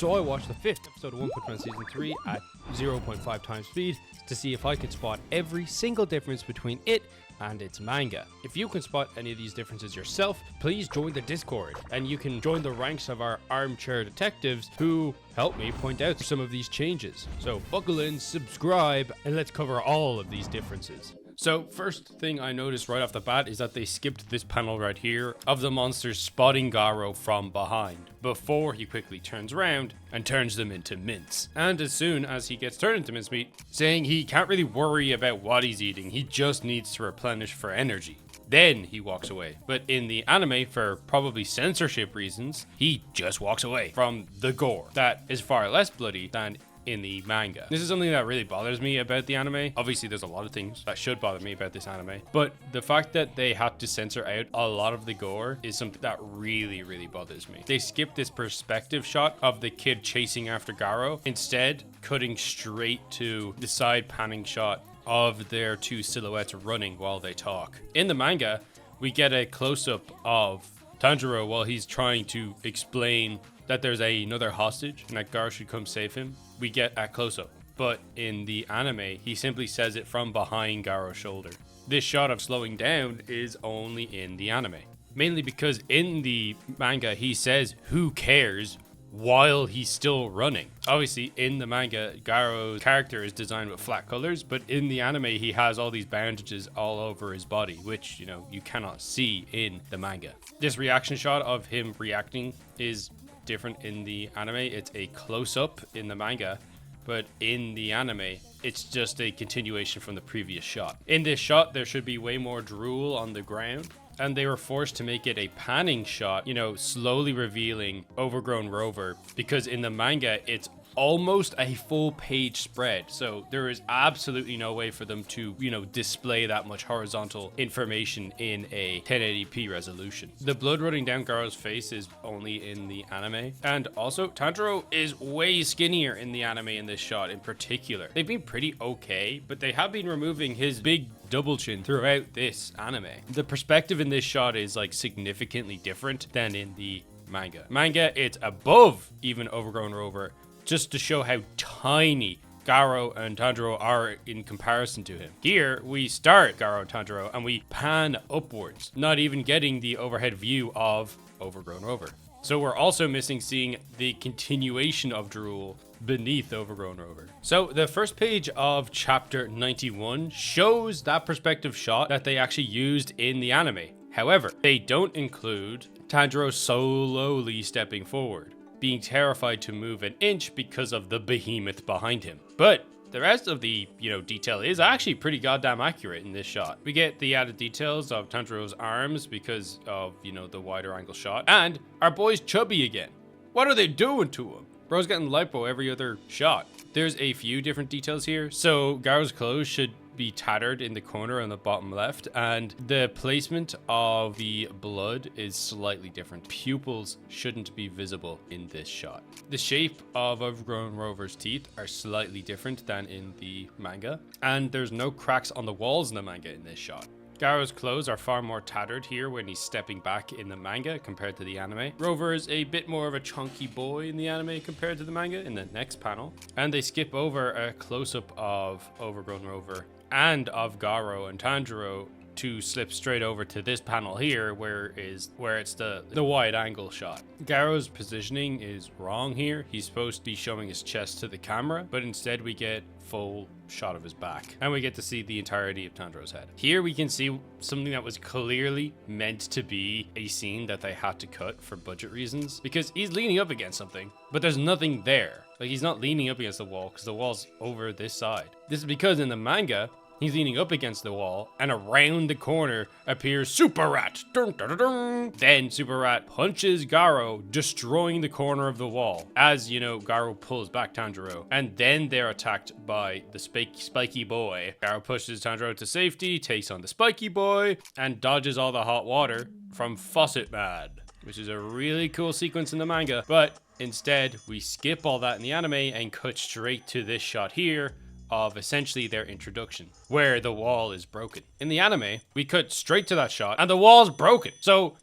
So I watched the 5th episode of One Punch Man Season 3 at 0.5 times speed to see if I could spot every single difference between it and its manga. If you can spot any of these differences yourself, please join the Discord, and you can join the ranks of our armchair detectives who help me point out some of these changes. So buckle in, subscribe, and let's cover all of these differences. So first thing I noticed right off the bat is that they skipped this panel right here of the monsters spotting Garou from behind before he quickly turns around and turns them into mince. And as soon as he gets turned into mincemeat, saying he can't really worry about what he's eating, he just needs to replenish for energy. Then he walks away. But in the anime, for probably censorship reasons, he just walks away from the gore that is far less bloody than in the manga. This is something that really bothers me about the anime. Obviously, there's a lot of things that should bother me about this anime, but the fact that they had to censor out a lot of the gore is something that really bothers me. They skipped this perspective shot of the kid chasing after Garou, instead cutting straight to the side panning shot of their two silhouettes running while they talk. In the manga, we get a close-up of Tanjiro while he's trying to explain that there's another hostage and that Garou should come save him. We get a close-up, but in the anime, he simply says it from behind Garou's shoulder. This shot of slowing down is only in the anime, mainly because in the manga, he says, "Who cares?" while he's still running. Obviously, in the manga, Garou's character is designed with flat colors, but in the anime, he has all these bandages all over his body, which, you know, you cannot see in the manga. This reaction shot of him reacting is different in the anime. It's a close-up in the manga, but in the anime, it's just a continuation from the previous shot. In this shot, there should be way more drool on the ground, and they were forced to make it a panning shot, you know, slowly revealing Overgrown Rover, because in the manga, it's almost a full page spread. So there is absolutely no way for them to, you know, display that much horizontal information in a 1080p resolution. The blood running down Garou's face is only in the anime. And also, Tanjiro is way skinnier in the anime in this shot in particular. They've been pretty okay, but they have been removing his big double chin throughout this anime. The perspective in this shot is like significantly different than in the manga. It's above even Overgrown Rover, just to show how tiny Garou and Tanjiro are in comparison to him. Here, we start Garou and Tanjiro and we pan upwards, not even getting the overhead view of Overgrown Rover. So we're also missing seeing the continuation of drool beneath Overgrown Rover. So the first page of chapter 91 shows that perspective shot that they actually used in the anime. However, they don't include Tanjiro slowly stepping forward, being terrified to move an inch because of the behemoth behind him. But the rest of the, detail is actually pretty goddamn accurate in this shot. We get the added details of Tanjiro's arms because of, the wider angle shot. And our boy's chubby again. What are they doing to him? Bro's getting lipo every other shot. There's a few different details here. So Garou's clothes should be tattered in the corner on the bottom left, and the placement of the blood is slightly different. Pupils shouldn't be visible in this shot. The shape of Overgrown Rover's teeth are slightly different than in the manga, and there's no cracks on the walls in the manga in this shot. Garou's clothes are far more tattered here when he's stepping back in the manga compared to the anime. Rover is a bit more of a chunky boy in the anime compared to the manga in the next panel. And they skip over a close-up of Overgrown Rover and of Garou and Tanjiro to slip straight over to this panel here where it's the wide angle shot. Garou's positioning is wrong here. He's supposed to be showing his chest to the camera, but instead we get full shot of his back, and we get to see the entirety of Tanjiro's head. Here we can see something that was clearly meant to be a scene that they had to cut for budget reasons, because he's leaning up against something, but there's nothing there. Like, he's not leaning up against the wall because the wall's over this side. This is because in the manga, he's leaning up against the wall, and around the corner appears Super Rat. Dun, dun, dun, dun. Then Super Rat punches Garou, destroying the corner of the wall. As, Garou pulls back Tanjiro, and then they're attacked by the spiky boy. Garou pushes Tanjiro to safety, takes on the spiky boy, and dodges all the hot water from Faucet Man, which is a really cool sequence in the manga. But instead, we skip all that in the anime and cut straight to this shot here of essentially their introduction, where the wall is broken. In the anime, we cut straight to that shot and the wall's broken. So,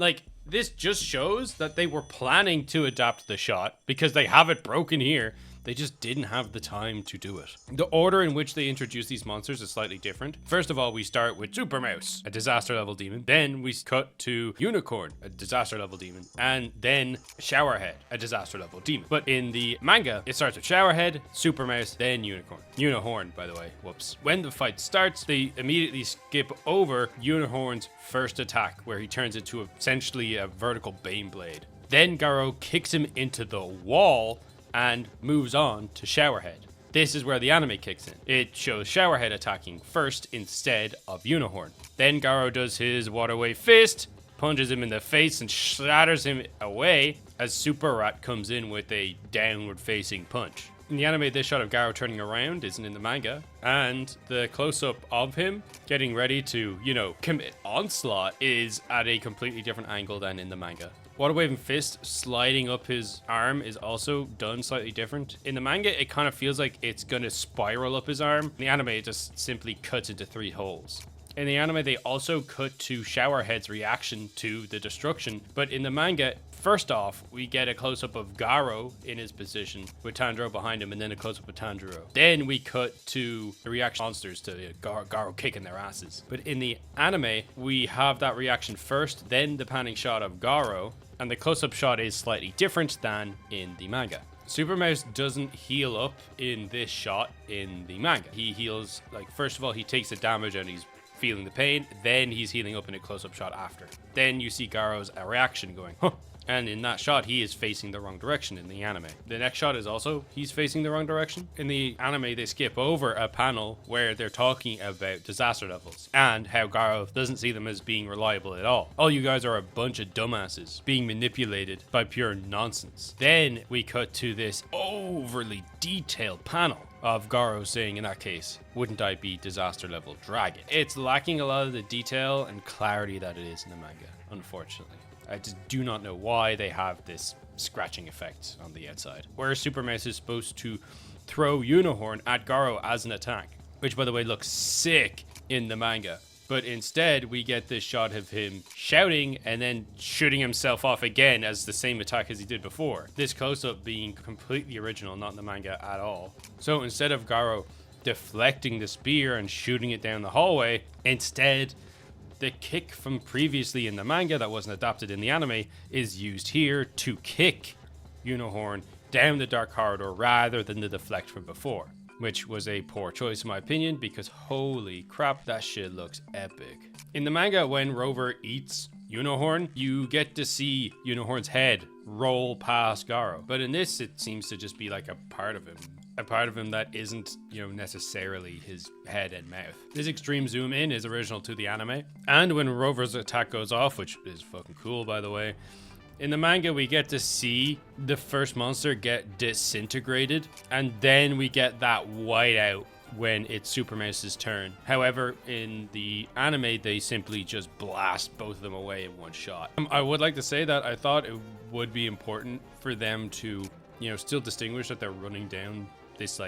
This just shows that they were planning to adapt the shot because they have it broken here. They just didn't have the time to do it. The order in which they introduce these monsters is slightly different. First of all, we start with Super Mouse, a disaster level demon. Then we cut to Unicorn, a disaster level demon. And then Showerhead, a disaster level demon. But in the manga, it starts with Showerhead, Super Mouse, then Unicorn. Unihorn, by the way, whoops. When the fight starts, they immediately skip over Unihorn's first attack, where he turns into essentially a vertical Bane Blade. Then Garou kicks him into the wall and moves on to Showerhead. This is where the anime kicks in. It shows Showerhead attacking first instead of Unihorn. Then Garou does his Waterway Fist, punches him in the face and shatters him away as Super Rat comes in with a downward facing punch. In the anime, this shot of Garou turning around isn't in the manga, and the close-up of him getting ready to, commit onslaught is at a completely different angle than in the manga. Water Waving Fist sliding up his arm is also done slightly different. In the manga, it kind of feels like it's going to spiral up his arm. In the anime, it just simply cuts into 3 holes. In the anime, they also cut to Showerhead's reaction to the destruction, but in the manga, first off, we get a close-up of Garou in his position with Tanjiro behind him, and then a close-up of Tanjiro. Then we cut to the reaction monsters to Garou kicking their asses. But in the anime, we have that reaction first, then the panning shot of Garou, and the close-up shot is slightly different than in the manga. Super Mouse doesn't heal up in this shot in the manga. He heals, first of all, he takes the damage and he's feeling the pain, then he's healing up in a close-up shot after. Then you see Garou's reaction going, huh. And in that shot, he is facing the wrong direction in the anime. The next shot is also, he's facing the wrong direction. In the anime, they skip over a panel where they're talking about disaster levels and how Garou doesn't see them as being reliable at all. All you guys are a bunch of dumbasses being manipulated by pure nonsense. Then we cut to this overly detailed panel of Garou saying, in that case, wouldn't I be disaster level dragon? It's lacking a lot of the detail and clarity that it is in the manga, unfortunately. I just do not know why they have this scratching effect on the outside. Where Super Mouse is supposed to throw Unihorn at Garou as an attack, which by the way looks sick in the manga. But instead we get this shot of him shouting and then shooting himself off again as the same attack as he did before. This close-up being completely original, not in the manga at all. So instead of Garou deflecting the spear and shooting it down the hallway, instead the kick from previously in the manga that wasn't adapted in the anime is used here to kick Unihorn down the dark corridor rather than the deflect from before, which was a poor choice in my opinion because holy crap, that shit looks epic. In the manga, when Rover eats Unihorn, you get to see Unihorn's head roll past Garou, but in this it seems to just be like a part of him. A part of him that isn't, necessarily his head and mouth. This extreme zoom in is original to the anime, and when Rover's attack goes off, which is fucking cool by the way, in the manga we get to see the first monster get disintegrated, and then we get that whiteout when it's Super Mouse's turn. However, in the anime, they simply just blast both of them away in one shot. I would like to say that I thought it would be important for them to, still distinguish that they're running down this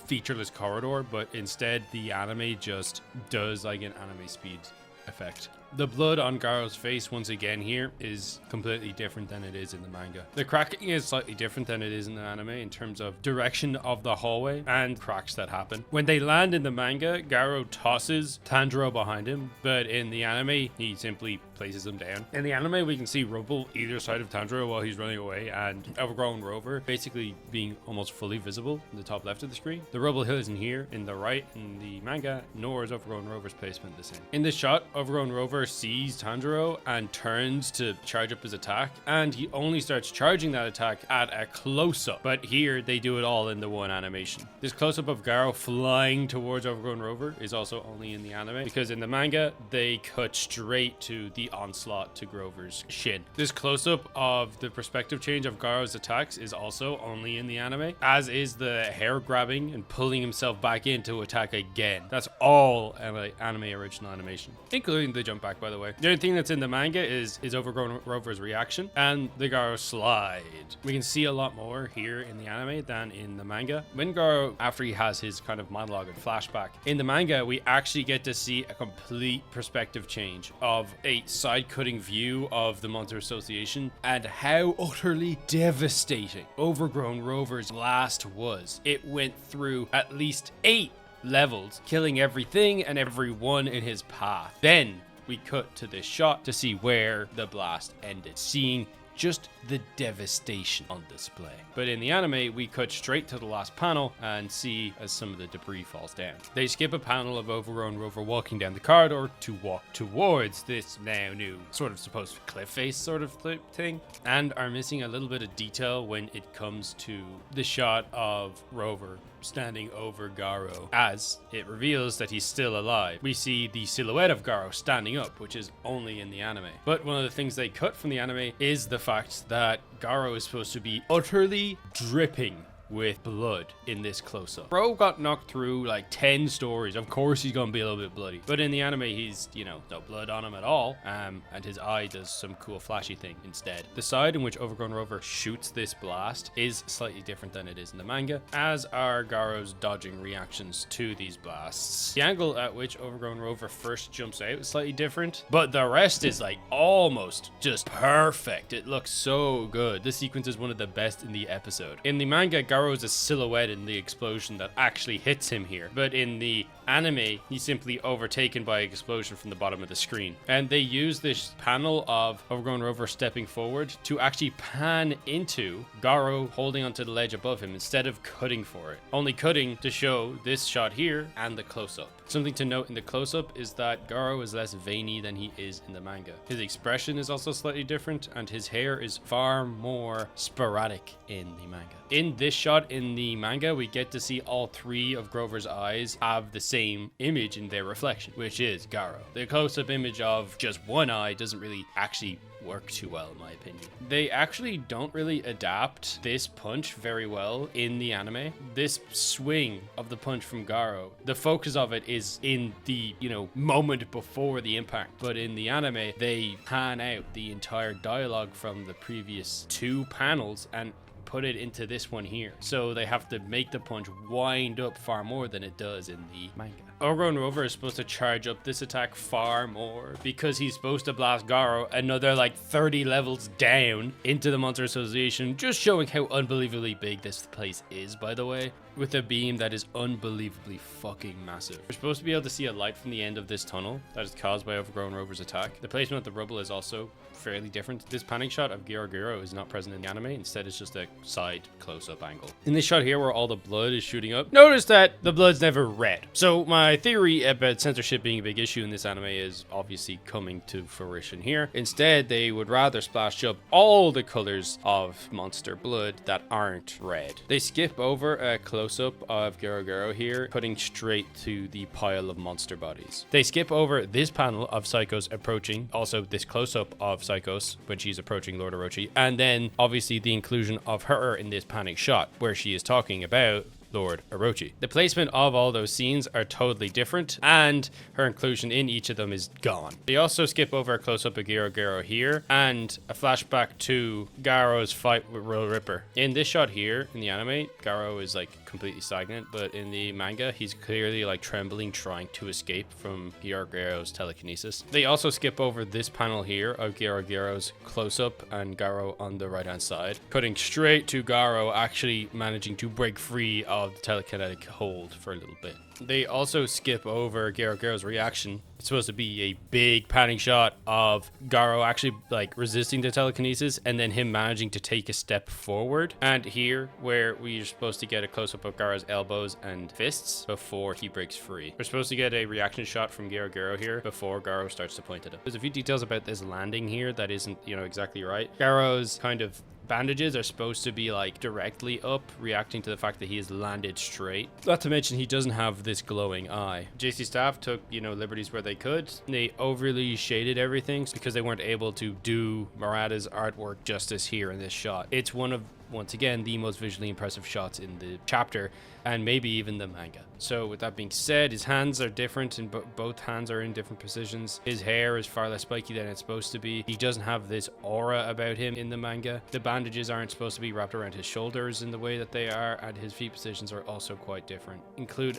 featureless corridor, but instead the anime just does an anime speed effect. The blood on Garou's face once again here is completely different than it is in the manga. The cracking is slightly different than it is in the anime in terms of direction of the hallway and cracks that happen. When they land in the manga, Garou tosses Tanjiro behind him, but in the anime, he simply places him down. In the anime, we can see Rubble either side of Tanjiro while he's running away, and Overgrown Rover basically being almost fully visible in the top left of the screen. The Rubble Hill isn't here in the right in the manga, nor is Overgrown Rover's placement the same. In this shot, Overgrown Rover sees Tanjiro and turns to charge up his attack, and he only starts charging that attack at a close-up, but here they do it all in the one animation. This close-up of Garou flying towards Overgrown Rover is also only in the anime, because in the manga they cut straight to the onslaught to Grover's shin. This close-up of the perspective change of Garou's attacks is also only in the anime, as is the hair grabbing and pulling himself back in to attack again. That's all anime original animation, including the jump back, by the way. The only thing that's in the manga is Overgrown Rover's reaction and the Garou slide. We can see a lot more here in the anime than in the manga. When Garou, after he has his kind of monologue and flashback, in the manga we actually get to see a complete perspective change of a side-cutting view of the Monster Association and how utterly devastating Overgrown Rover's blast was. It went through at least 8 levels, killing everything and everyone in his path. Then we cut to this shot to see where the blast ended, seeing just the devastation on display. But in the anime, we cut straight to the last panel and see as some of the debris falls down. They skip a panel of Overgrown Rover walking down the corridor to walk towards this now new sort of supposed cliff face sort of thing, and are missing a little bit of detail when it comes to the shot of Rover standing over Garou as it reveals that he's still alive. We see the silhouette of Garou standing up, which is only in the anime. But one of the things they cut from the anime is the fact that Garou is supposed to be utterly dripping with blood in this close-up. Bro got knocked through like 10 stories. Of course he's gonna be a little bit bloody. But in the anime, he's, you know, no blood on him at all. And his eye does some cool flashy thing instead. The side in which Overgrown Rover shoots this blast is slightly different than it is in the manga, as are Garou's dodging reactions to these blasts. The angle at which Overgrown Rover first jumps out is slightly different, but the rest is like almost just perfect. It looks so good. This sequence is one of the best in the episode. In the manga, Garou is a silhouette in the explosion that actually hits him here, but in the anime he's simply overtaken by an explosion from the bottom of the screen. And they use this panel of Overgrown Rover stepping forward to actually pan into Garou holding onto the ledge above him instead of cutting for it, only cutting to show this shot here and the close-up. Something to note in the close-up is that Garou is less veiny than he is in the manga. His expression is also slightly different, and his hair is far more sporadic in the manga. In this shot in the manga, we get to see all 3 of Grover's eyes have the same image in their reflection, which is Garou. The close-up image of just one eye doesn't really actually work too well, in my opinion. They actually don't really adapt this punch very well in the anime. This swing of the punch from Garou, the focus of it is in the, you know, moment before the impact. But in the anime, they pan out the entire dialogue from the previous 2 panels and put it into this one here. So they have to make the punch wind up far more than it does in the manga. Overgrown Rover is supposed to charge up this attack far more because he's supposed to blast Garou another like 30 levels down into the Monster Association, just showing how unbelievably big this place is, by the way, with a beam that is unbelievably fucking massive. We're supposed to be able to see a light from the end of this tunnel that is caused by Overgrown Rover's attack. The placement of the rubble is also fairly different. This panic shot of Garou is not present in the anime. Instead, it's just a side close-up angle. In this shot here where all the blood is shooting up, notice that the blood's never red. So my theory about censorship being a big issue in this anime is obviously coming to fruition here. Instead, they would rather splash up all the colors of monster blood that aren't red. They skip over a close-up of Garou here, cutting straight to the pile of monster bodies. They skip over this panel of Psychos approaching, also this close-up of Psychos when she's approaching Lord Orochi, and then obviously the inclusion of her in this panic shot where she is talking about Lord Orochi. The placement of all those scenes are totally different, and her inclusion in each of them is gone. They also skip over a close-up of Garou here, and a flashback to Garou's fight with Royal Ripper. In this shot here, in the anime, Garou is like completely stagnant, but in the manga, he's clearly like trembling, trying to escape from Garou's telekinesis. They also skip over this panel here of Garou's close-up and Garou on the right-hand side, cutting straight to Garou actually managing to break free of the telekinetic hold for a little bit. They also skip over Garou's reaction. It's supposed to be a big panning shot of Garou actually like resisting the telekinesis and then him managing to take a step forward. And here where we're supposed to get a close-up of Garou's elbows and fists before he breaks free. We're supposed to get a reaction shot from Garou here before Garou starts to point at him. There's a few details about this landing here that isn't, you know, exactly right. Garou's kind of bandages are supposed to be like directly up, reacting to the fact that he has landed straight. Not to mention he doesn't have this glowing eye. JC staff took, you know, liberties where they could. They overly shaded everything because they weren't able to do Murata's artwork justice here in this shot. It's one of once again, the most visually impressive shots in the chapter, and maybe even the manga. So with that being said, his hands are different, and both hands are in different positions. His hair is far less spiky than it's supposed to be. He doesn't have this aura about him in the manga. The bandages aren't supposed to be wrapped around his shoulders in the way that they are, and his feet positions are also quite different.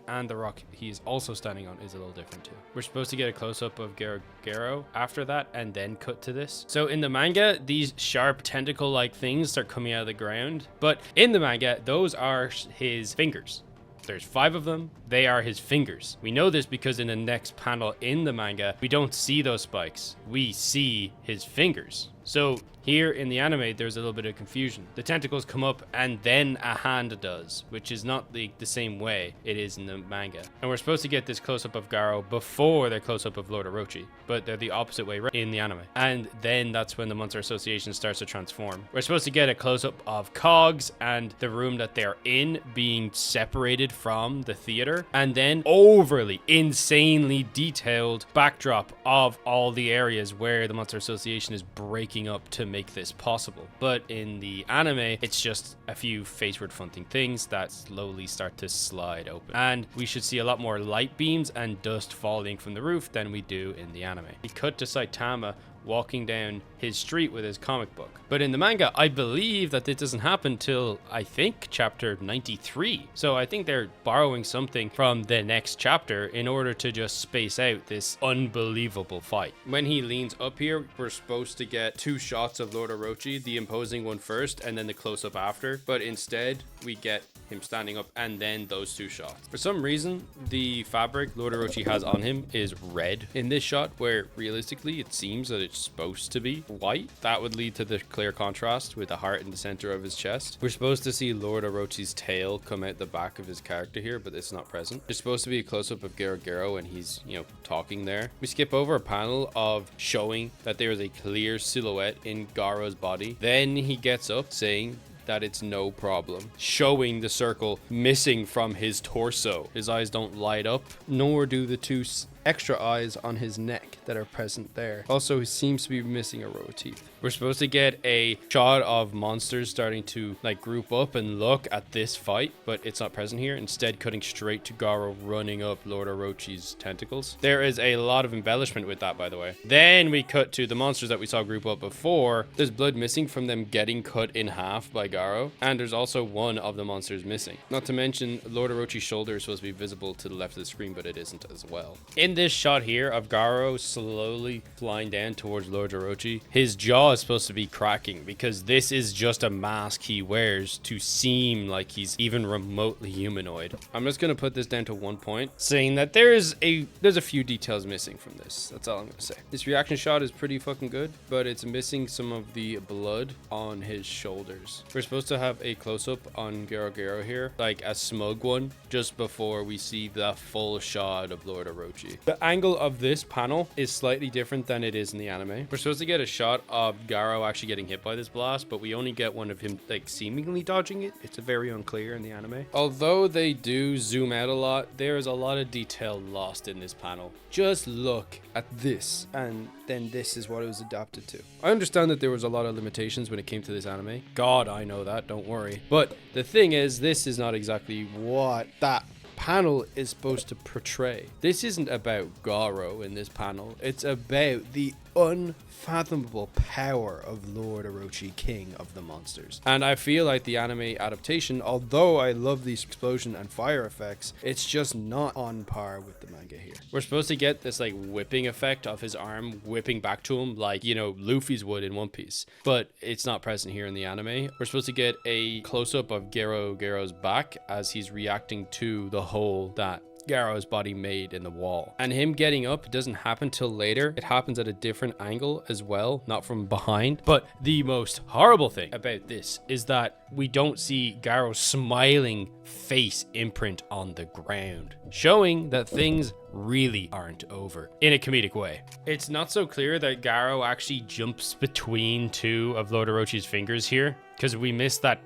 And the rock he is also standing on is a little different too. We're supposed to get a close-up of Garou after that, and then cut to this. So in the manga, these sharp tentacle-like things start coming out of the ground, but in the manga, those are his fingers. There's 5 of them. They are his fingers. We know this because in the next panel in the manga, we don't see those spikes. We see his fingers. So here in the anime, there's a little bit of confusion. The tentacles come up and then a hand does, which is not the same way it is in the manga. And we're supposed to get this close-up of Garou before their close-up of Lord Orochi, but they're the opposite way in the anime. And then that's when the Monster Association starts to transform. We're supposed to get a close-up of Cogs and the room that they're in being separated from the theater, and then overly, insanely detailed backdrop of all the areas where the Monster Association is breaking up to make this possible. But in the anime, it's just a few faceward fronting things that slowly start to slide open, and we should see a lot more light beams and dust falling from the roof than we do in the anime. We cut to Saitama walking down his street with his comic book. But in the manga, I believe that this doesn't happen till, I think, chapter 93. So I think they're borrowing something from the next chapter in order to just space out this unbelievable fight. When he leans up here, we're supposed to get 2 shots of Lord Orochi, the imposing one first and then the close-up after. But instead, we get him standing up and then those 2 shots. For some reason, the fabric Lord Orochi has on him is red in this shot, where realistically it seems that it's supposed to be white. That would lead to the clear contrast with the heart in the center of his chest. We're supposed to see Lord Orochi's tail come out the back of his character here, but it's not present. There's supposed to be a close-up of Garou and he's, talking there. We skip over a panel of showing that there is a clear silhouette in Garou's body. Then he gets up saying that it's no problem, showing the circle missing from his torso. His eyes don't light up, nor do the 2 extra eyes on his neck that are present there. Also, he seems to be missing a row of teeth. We're supposed to get a shot of monsters starting to group up and look at this fight, but it's not present here. Instead, cutting straight to Garou running up Lord Orochi's tentacles. There is a lot of embellishment with that, by the way. Then we cut to the monsters that we saw group up before. There's blood missing from them getting cut in half by Garou, and there's also one of the monsters missing. Not to mention, Lord Orochi's shoulder is supposed to be visible to the left of the screen, but it isn't as well. In this shot here of Garou slowly flying down towards Lord Orochi, his jaw is supposed to be cracking because this is just a mask he wears to seem like he's even remotely humanoid. I'm just gonna put this down to 1 point, saying that there's a few details missing from this. That's all I'm gonna say. This reaction shot is pretty fucking good, but it's missing some of the blood on his shoulders. We're supposed to have a close-up on Garou here, like a smug one, just before we see the full shot of Lord Orochi. The angle of this panel is slightly different than it is in the anime. We're supposed to get a shot of Garou actually getting hit by this blast, but we only get one of him seemingly dodging it. It's very unclear in the anime. Although they do zoom out a lot, there is a lot of detail lost in this panel. Just look at this, and then this is what it was adapted to. I understand that there was a lot of limitations when it came to this anime. God, I know that, don't worry. But the thing is, this is not exactly what that panel is supposed to portray. This isn't about Garou in this panel. It's about the unfathomable power of Lord Orochi, king of the monsters. And I feel like the anime adaptation, although I love these explosion and fire effects, it's just not on par with the manga here. We're supposed to get this whipping effect of his arm whipping back to him like, Luffy's would in One Piece, but it's not present here in the anime. We're supposed to get a close-up of Garou's back as he's reacting to the hole that Garou's body made in the wall, and him getting up doesn't happen till later. It happens at a different angle as well, not from behind. But the most horrible thing about this is that we don't see Garou's smiling face imprint on the ground, showing that things really aren't over in a comedic way. It's not so clear that Garou actually jumps between 2 of Lord Orochi's fingers here, because we missed that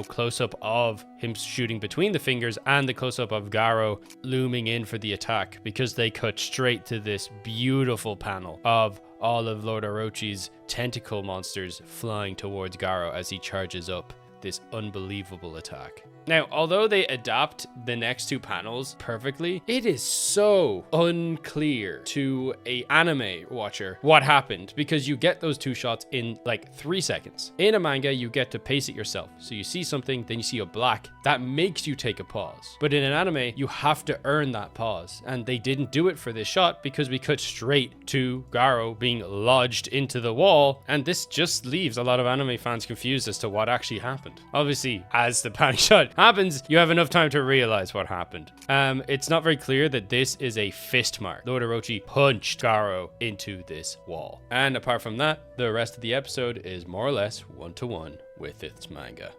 close-up of him shooting between the fingers and the close-up of Garou looming in for the attack, because they cut straight to this beautiful panel of all of Lord Orochi's tentacle monsters flying towards Garou as he charges up this unbelievable attack. Now, although they adapt the next two panels perfectly, it is so unclear to a anime watcher what happened, because you get those two shots in like 3 seconds. In a manga, you get to pace it yourself. So you see something, then you see a black, that makes you take a pause. But in an anime, you have to earn that pause. And they didn't do it for this shot because we cut straight to Garou being lodged into the wall. And this just leaves a lot of anime fans confused as to what actually happened. Obviously, as the panning shot happens, you have enough time to realize what happened. It's not very clear that this is a fist mark. Lord Orochi punched Garou into this wall. And apart from that, the rest of the episode is more or less one-to-one with its manga.